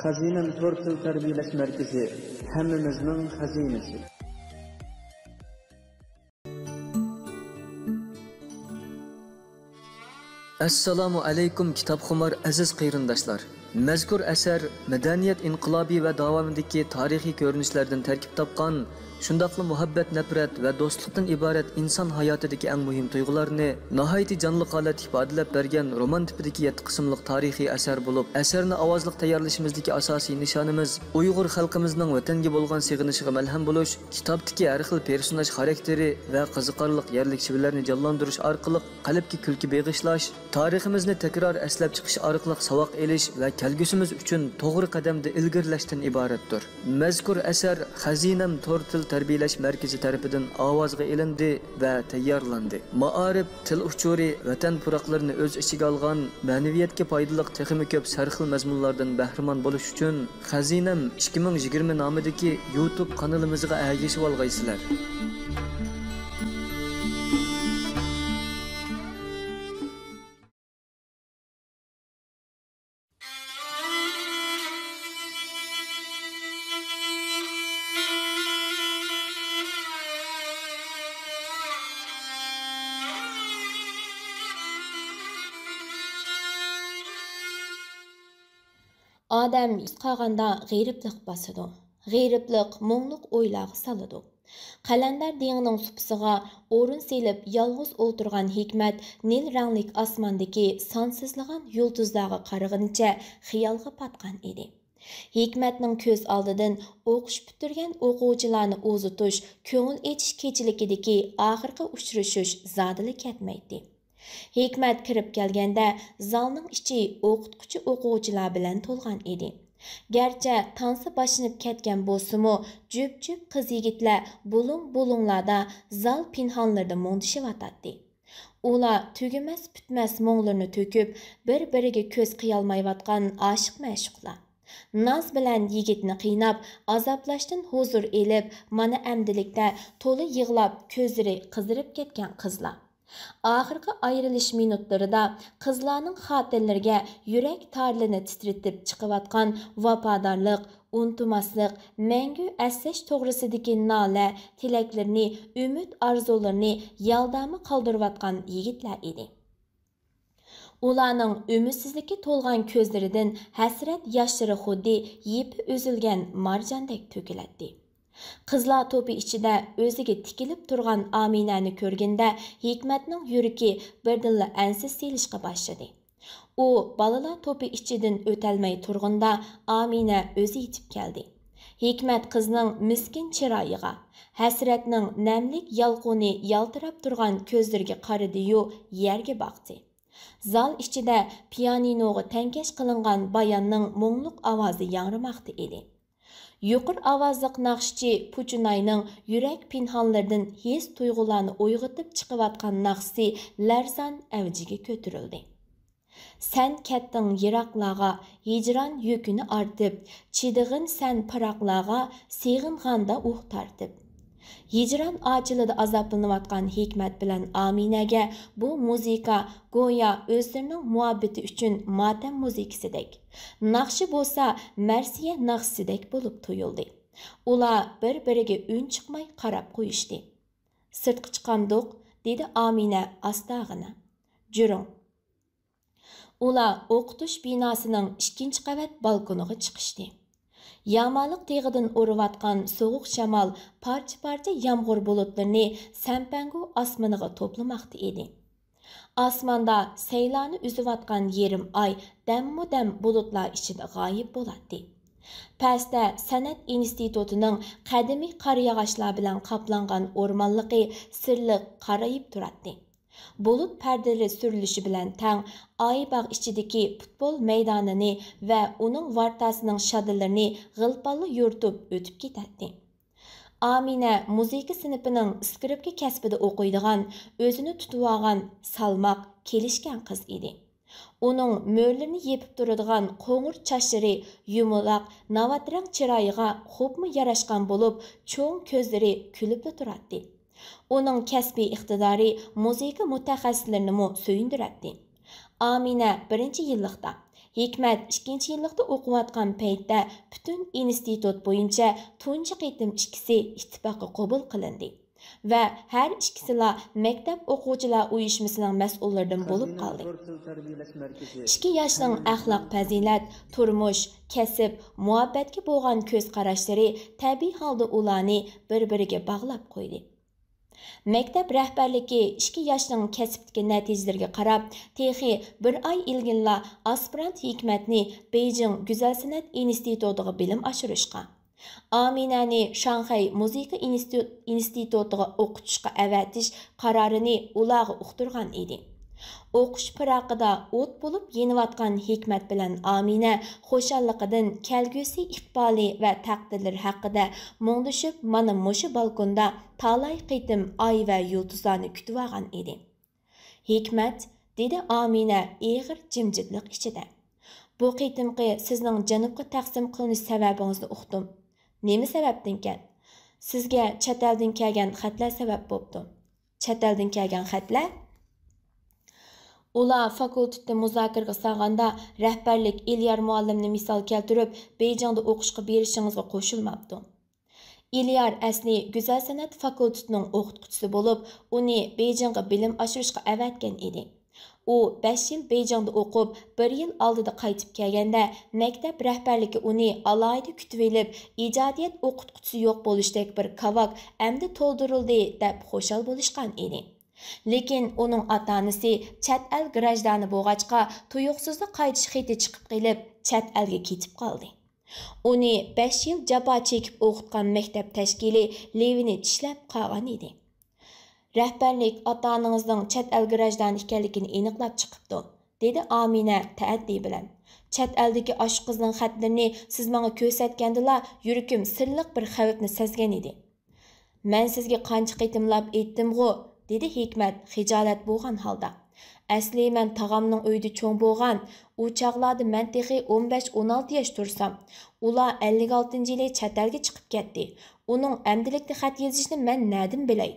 Xazinem Tortil Tarbiyalash Markazi hammamizning xazinasi. Assalomu alaykum kitobxumar aziz qarindoshlar. Mazkur asar madaniyat inqilobi va davomidagi tarixiy ko'rinishlardan tarkib topgan, shundaqla muhabbat, nafrat va do'stlikdan iborat inson hayotidagi eng muhim tuyg'ularni nihoyat jonli holatda ifodalab bergan roman tipidagi 7 qismliq tarixiy asar bo'lib, asarni ovozliq tayyorlashimizdagi asosiy nishonimiz Uyg'ur xalqimizning vatanga bo'lgan sig'inishiga malham bo'lish, kitobdagi har xil personaj xarakteri va qiziqarli yerlik shivirlarni jonlantirish orqali qalbga kulki beg'ishlash, tariximizni takror eslab chiqish orqali savoq elish va kelgusimiz uchun to'g'ri qadamda ilgirlashdan iboratdir. Mazkur asar Xazinam Tortil Tarbiyalash Markazi tarafidan ovozga ilindi va tayyorlandi. Ma'arif, til uchuri, vatan puroqlarini o'z ichiga olgan, ma'naviyatga foydali texnik ko'p sarxil mazmunlardan bahramon bo'lish uchun Xazinam 2020 nomidagi YouTube kanalimizga ergashib olgaysizlar. Adam qolganda g'eriblik bosadi. G'eriblik muңлық o'ylarga soladi. Qalandar dengining supisiga o'rin selib yolg'iz o'tirgan Hikmat nil ranglik osmondagi sonsizlagan yulduzlarga qaraganicha xiyolga patgan edi. Hikmatning ko'z oldidan o'qish bitirgan o'quvchilarni o'zitish, ko'ngil etish kechiligidagi oxirgi uchrashish zodili ketmaydi. Hikmat kirib kelganda zalning ichi o'qituvchi o'quvchilar bilan to'lgan edi. Garchi tansi boshlanib ketgan bo'lsa-mu, jup-jup qiz yigitlar bulung-bulunglarda zal pinhonlarda mo'ngdishyotdi. Ular tugumas bitmas mo'nglarni to'kib, bir-biriga ko'z qiyolmayotgan oshiq ma'shuqlar. Naz bilan yigitni qiynab, azoblashdan huzur elib, mana amdilikda to'la yig'lab, ko'zlari qizirib ketgan qizlar. Oxirgi ayrilish minutlarida qizlarning xotirlariga yurak tarlini titritib chiqayotgan vafodorlik, unutmaslik, mangu aslash to'g'risidagi nola, tilaklarni, umid orzularini yaldami qoldirayotgan yigitlar edi. Ularning umidsizlikka to'lgan ko'zlaridan hasrat yoshlari xuddi yepi uzilgan marjondek to'kiladi. Qizlar to'pi ichida o'ziga tikilib turgan Aminani ko'rganda Hikmatning yuragi birdilla ansiz selishga boshladi. U balalar to'pi ichidan o'talmay turganda Amina o'zi yetib keldi. Hikmat qizning miskin chiroyiga, hasratning namlik yalquni yaltirab turgan ko'zlariga qaradi-yu, yerga boqdi. Zal ichida pianinoga tankash qilingan bayanning muңлық ovozi yangramoqda edi. Yuqur ovozliq naqshchi Puchunayning yurak pinhonlaridan his tuyg'ularni uyg'otib chiqayotgan naqsi larzon avjiga ko'tarildi. Sen ketding yiroqlarga, hijron yukini ortib, chidig'in sen piroqlarga, seg'inganda tartib. Hijron ochilida azoblanayotgan Hikmat bilan Aminaga bu muzika go'yo o'zlarining muhabbati uchun motam muzikasidek, naqshi bo'lsa marsiya naqshidek bo'lib tuyuldi. Ular bir-biriga un chiqmay qarab qo'yishdi. Sirtqi chiqamdiq, dedi Amina astag'ina. Juring. Ular o'qitish binosining 2-qavat balkoniga chiqishdi. Yağmalık teğidin uruvatkan soğuk şamal parça-parça yağmur bulutlarını Sampangu asmanıga toplamakta edi. Asmanda seylanı üzüvatkan yerim ay dem bulutlar içinde gayip boladı. Pəstə Sənət İnstitutunun qədimi qara yağaçlar bilan qaplanğan ormanlıqı sirliq qarayıb turadı. Bulut pərdeleri sürülüşü bilan təng Aybağ içideki futbol meydanını və onun vartasının şadırlarını g'ilpallı yurtub ötüb ketadi. Amina muzika sinifinin skripka kasbida o'qiydigan, o'zini tutib olgan, salmoq, kelishgan qiz edi. Uning mo'rlarini yepib turadigan qo'ng'ir chochlari yumaloq, navatrang chiroyiga xo'pmi yarashgan bo'lib, cho'ng ko'zlari kulib turadi. Uning kasbiy iqtidori muzika mutaxassislarini suyundiradi. Amina birinchi yillikda Hikmat 2-chi yillikda o'qiyotgan paytda butun institut bo'yicha tunji qitim ikkisi ittifoqqa qabul qilindi va har ikkisila maktab o'quvchilar uyushmasining mas'ullaridan bo'lib qoldi. 2 yoshning axloq fazilat, turmush, kasb, muhabbatga bo'lgan ko'z qarashlari tabiiy holda ularni bir-biriga bog'lab qo'ydi. Maktab rahbarligi 2 yoshning kasbdagi natijalariga qarab, texi 1 oy ilgilla aspirant Hikmatni Beijing Go'zal san'at institutiga bilim oshirishga, Aminani Shanxay musiqa institutiga o'qitishga avatish qarorini ularga uqtirgan edi. O'qish piraqida o't bo'lib yeniyotgan Hikmat bilan Amina xo'shalliqidan kelgusi iqboli va taqdirlari haqida mungdishib mana mushu balkonda talay qitim oy va yulduzlarni kutib olgan edi. Hikmat, dedi Amina ig'ir jimjitlik ichida. Bu qitimqi sizning janubga taqsim qilinish sababingizni uqdim. Nima sababdinkan? Sizga chet eldan kelgan xatlar sabab bo'pti. Chet eldan kelgan xatlar? Ular fakultetda muzokaraga solganda rahbarlik Ilyar muallimni misol keltirib, Beijingda o'qishga berishingizga qo'shilmabdi. Ilyar asli Go'zal san'at fakultetining o'qituvchisi bo'lib, uni Beijingga bilim oshirishga avatgan edi. U 5 yil Beijingda o'qib, 1 yil oldida qaytib kelganda, maktab rahbarligi uni alohida kutib olib, ijodiyat o'qituvchisi yo'q bo'lishdek bir kavak endi to'ldirildi deb xushal bo'lishgan edi. Lekin uning ota-onasi chet el grajdani bo'lg'achqa tuyuqsizda qaytish xati chiqib qilib, chet elga ketib qoldi. Uni 5 yil jafo chekib o'qitgan maktab tashkili levini tishlab qolgan edi. Rahbarlik ota-onangizning chet el grajdan ekanligini aniqlab chiqibdi, dedi Amina ta'addi bilan. Chet eldagi osh qizning xatlarini siz menga ko'rsatgandila, yurakim sirliq bir xavfni sezgan edi. Men sizga qancha qitimlab aytdim-ku, dedi Hikmat xijolat bo'lgan holda. Asli men tag'amning uyida cho'ng bo'lgan, u chaqlarda men texi 15-16 yosh tursam, ular 56-yili chet elga chiqib ketdi. Uning amdilikda xat yozishni men nadim bilay.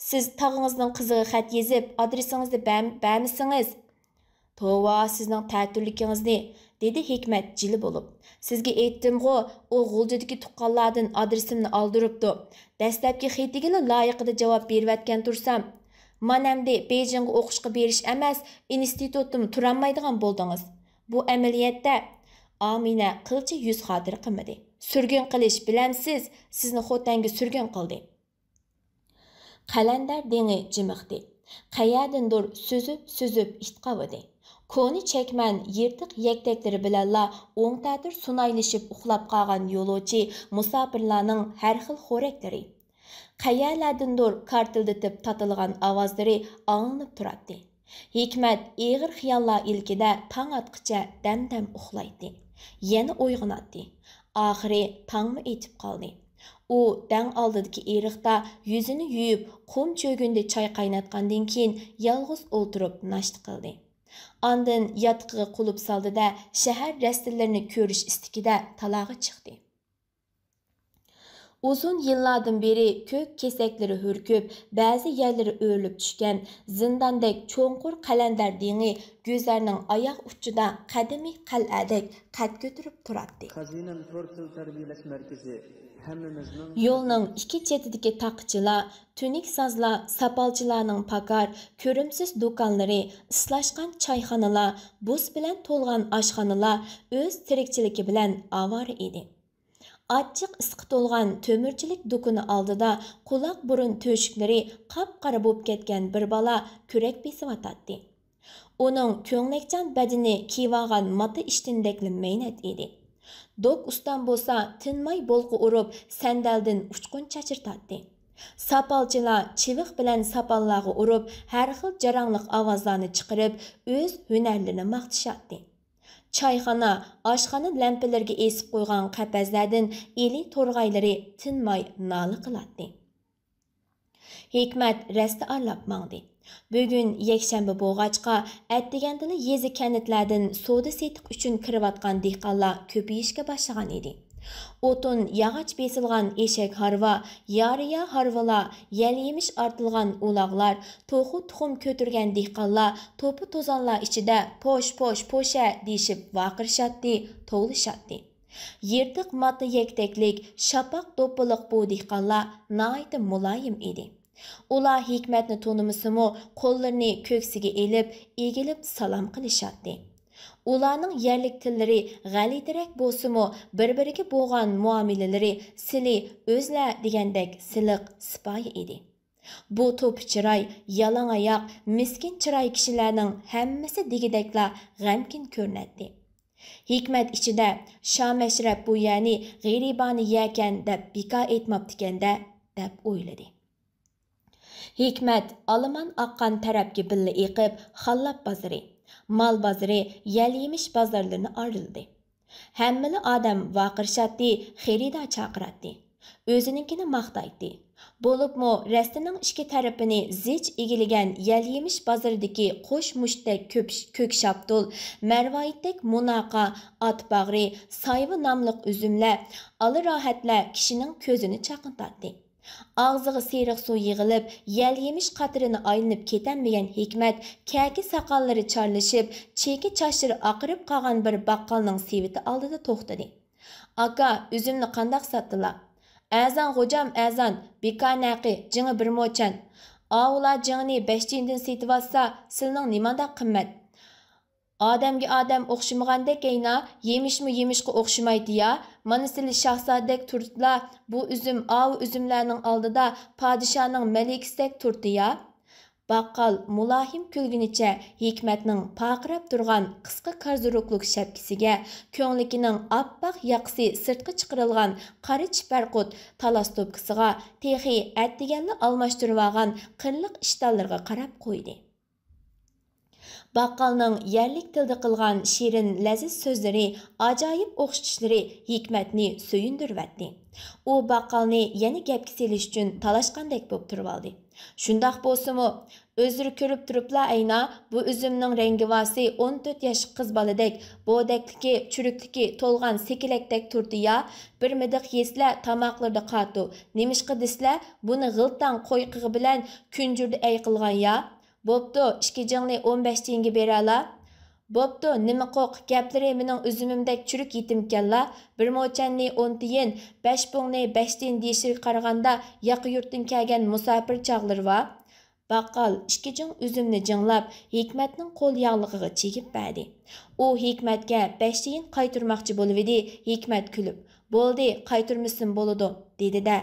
Siz tag'ingizning qiziga xat yozib, adresingizni bermisingiz? Tova sizning ta'tilligingizni, dedi Hikmat jili bo'lib. Sizga aytdim-ku, u G'uldidagi tuqqanlardan adresimni oldiribdi. Dastlabki xatiga loyiqida javob berayotgan tursam, "Manamda Beijingga o'qishga berish emas, institutim turolmaydigan bo'ldingiz." Bu amaliyotda Amina qilcha yuz xotir qilmadi. Surgun qilish bilamsiz, sizni xotanga surgun qildi. Qalandar dengi jimiqdi. Qayerdandir suzib itqavadi. Koni çekmen yırtık yektekleri bilenla oң ta'tir sunaylışıp uxlab qalğan yo'lovchi musafirlarning har xil xo'rakleri. Qayerlardandir kartıldatib tatilgan ovozlari anglanib turadi. Hikmat ig'ir xiyollar ilkida tong atqicha dam uxlaydi. Yana uyg'onadi. Oxiri tongmi etib qoldi. U dang oldidagi eriqda yuzini yuyib, qum cho'gunda choy qaynatgandan keyin yolg'iz o'tirib nashta qildi. Andın yatqıga qulub saldı-da shahar rastillarini ko'rish istikida talaga chiqdi. Uzun yillardan beri ko'k kesaklari hurkib, ba'zi yerlari o'rilib tushgan zindondek cho'nqur Qalandar dengi Go'zarning oyoq uchida qadimiy qal'adek qad ko'tarib turadi. Xazinan Tortil tarbiyalash markazi hammamizning yo'lning ikki chetidagi taqchilar, tunik sazlar, sapalchilarning pakar, ko'rimsiz do'konlari, islashgan choyxonalar, buz bilan to'lgan oshxonalar o'z tirikchiligi bilan avora edi. Achchiq isqi to'lgan to'mirchilik do'koni oldida quloq burun to'shiklari qap-qora bo'lib ketgan bir bola kurak besiyotdi. Uning ko'nglakchan badani kiyvagan mata ishtindekli maynat edi. Dok ustan bo'lsa tinmay bolqi urib sandaldan uchqun chachirtadi. Sapalchilar chiviq bilan sapallarga urib har xil jarangliq ovozlarni chiqarib o'z hunarlarini maqtashadi. Çayxana, oshxona lampalariga esib qo'ygan qapazlardan eli to'rg'aylari tinmay nola qiladi. Hikmat rasta arlab mangdi. Bugun yakshanba bo'lg'achqa atdigandala yezi kanitlardan soda setiq uchun kirayotgan dehqonlar ko'payishga boshlagan edi. O'tun, yağaç besilgan eşek harva, yarıya harvalar, yel yemiş artılgan ulaglar, to'xu tuxum ko'tirgan dehqonlar, to'pi to'zonlar ichida po'sha deyishib vaqirishadi, tovlashadi. Yirtiq matni yekteklik, shapaq do'ppiliq bu dehqonlar nihoyat muloyim edi. Ular hikmatni tonimisimi qo'llarini ko'ksiga elib, egilib salom qilishadi. Ularning yerlik tillari g'alitirak bo'lsa-mu, bir-biriga bo'lgan muomalalari sili o'zlar degandek siliq, sipoyi edi. Bu to'pi chiroy, yalang oyoq, miskin chiroy kishilarning hammasi degideklar g'amkin ko'rinadi. Hikmat ichida Shomashrab bu ya'ni g'iribani yakan deb bika aytmabdi-kanda deb o'yladi. Hikmat olomon oqqan tarafga billa eqib, Xallab bozori, mal bozori, yel yemish bozorlarini arildi. Hammali odam vaqirishadi, xaridor chaqiradi. O'zininkini maqtaydi. Bo'libmi rastining ikki tarafini zich egilagan yel yemish bozoridagi qo'sh mushtdek ko'k shaptul, marvoyitdek munaqa, atbag'ri, sayvi nomliq uzumlar, ali rohatlar kishining ko'zini chaqintadi. Ağzığı seriq suv yig'ilib, yel yemish qatirini aylanib ketanmagan Hikmat kaki saqollari charlashib, cheki chashlari oqirib qolgan bir baqqalning seviti oldida to'xtadi. "Aka, üzümni qandoq satdilar?" "Azan xo'jam, azan, bekanaqi, jing'i bir mo'chan. Avlar jing'ini 5 tiyindan setib-olsa, sizning nimanda qimmat?" Adamga adam o'xshamagandek ayna, yemishga o'xshamaydi ya. Mana sizlar shahzodadek turtdilar, bu üzüm üzümlarning oldida podshoning malikisidek turdi ya. Baqqal mulohim kulgunicha Hikmatning paqirab turgan qisqa qarzuruqlik shapkisiga, ko'nglikining oppoq yaqisi sirtqa chiqarilgan qora chiparqut talas to'pkisiga, texi atdiganni almashtirib olgan qirliq ishtonlarga qarab qo'ydi. Baqqalning yerlik tilda qilgan shirin laziz so'zlari, ajoyib o'xshatishlari Hikmatni suyundirvatdi. U baqqalni yana gapga selish uchun talashgandek bo'lib turib oldi. Shundoq bo'lsa-mu, o'zlari ko'rib turiblar ayna, bu üzümning rangi vasi 14 yosh qiz boladek, bo'dakligi, churukligi to'lgan sekilakdek turdi ya. Bir midiq yeslar tomoqlarda qatu. Nimishqa deslar, buni g'iltan qo'yqig'i bilan kunjurda ay qilgan ya. Bo'pti, 2 jingni 15 tiyinga berala. Bo'pti, nima qo'q, gaplari mening üzümimdek churuk yetimkanlar. Bir mo'channi 10 tiyin, 5 pungni 5 tiyin deyishga qaraganda yaqi yurtdan kelgan musofir chog'lar va. Baqqal 2 jing üzümni jinglab, Hikmatning qo'l yog'lig'iga chegib berdi. U Hikmatga 5 tiyin qaytarmoqchi bo'ldi. Hikmat kulib, "Bo'ldi, qaytarmasin bo'ladi", dedi-da